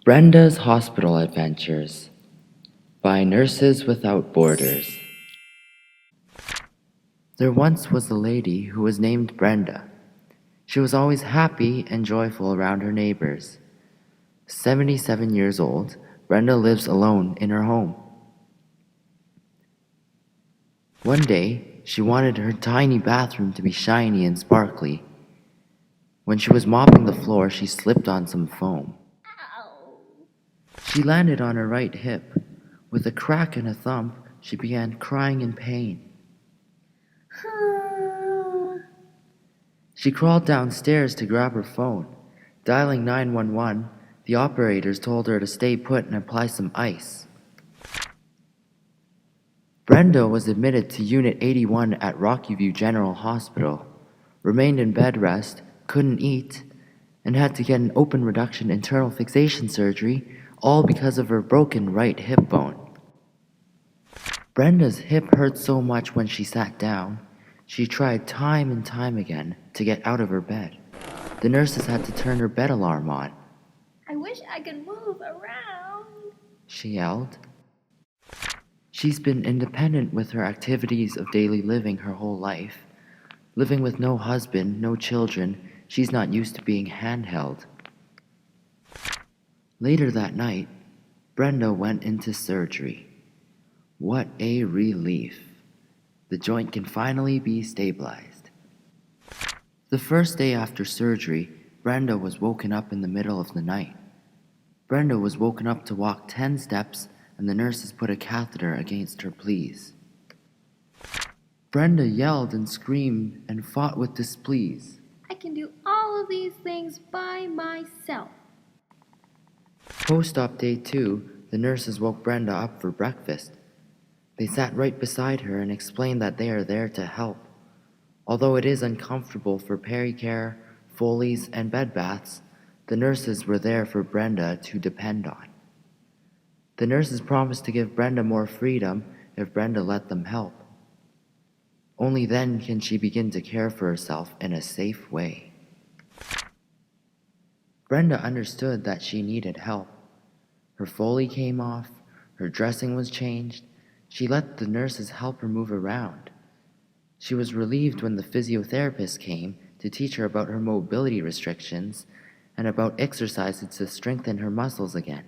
Brenda's Hospital Adventures by Nurses Without Borders. There once was a lady who was named Brenda. She was always happy and joyful around her neighbors. 77 years old, Brenda lives alone in her home. One day, she wanted her tiny bathroom to be shiny and sparkly. When she was mopping the floor, she slipped on some foam. She landed on her right hip. With a crack and a thump, she began crying in pain. She crawled downstairs to grab her phone. Dialing 911, the operators told her to stay put and apply some ice. Brenda was admitted to Unit 81 at Rocky View General Hospital, remained in bed rest, couldn't eat, and had to get an open reduction internal fixation surgery, all because of her broken right hip bone. Brenda's hip hurt so much when she sat down, she tried time and time again to get out of her bed. The nurses had to turn her bed alarm on. I wish I could move around, She yelled. She's been independent with her activities of daily living her whole life. Living with no husband, no children, she's not used to being handheld. Later that night, Brenda went into surgery. What a relief. The joint can finally be stabilized. The first day after surgery, Brenda was woken up in the middle of the night. Brenda was woken up to walk 10 steps, and the nurses put a catheter against her pleas. Brenda yelled and screamed and fought with displease. I can do all of these things by myself. Post-op day 2, the nurses woke Brenda up for breakfast. They sat right beside her and explained that they are there to help. Although it is uncomfortable for pericare, Foleys, and bed baths, the nurses were there for Brenda to depend on. The nurses promised to give Brenda more freedom if Brenda let them help. Only then can she begin to care for herself in a safe way. Brenda understood that she needed help. Her Foley came off, her dressing was changed. She let the nurses help her move around. She was relieved when the physiotherapist came to teach her about her mobility restrictions and about exercises to strengthen her muscles again.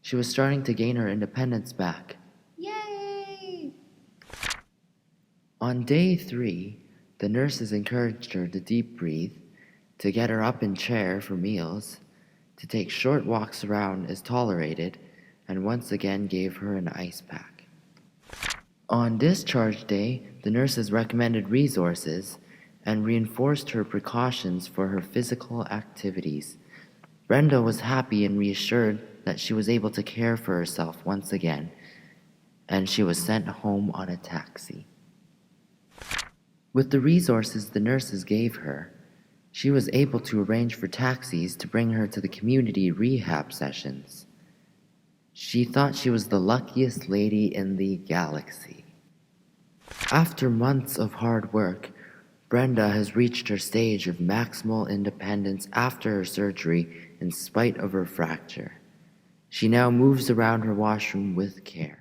She was starting to gain her independence back. Yay! On day 3, the nurses encouraged her to deep breathe, to get her up in chair for meals, to take short walks around as tolerated, and once again gave her an ice pack. On discharge day, the nurses recommended resources and reinforced her precautions for her physical activities. Brenda was happy and reassured that she was able to care for herself once again, and she was sent home on a taxi. With the resources the nurses gave her, she was able to arrange for taxis to bring her to the community rehab sessions. She thought she was the luckiest lady in the galaxy. After months of hard work, Brenda has reached her stage of maximal independence after her surgery in spite of her fracture. She now moves around her washroom with care.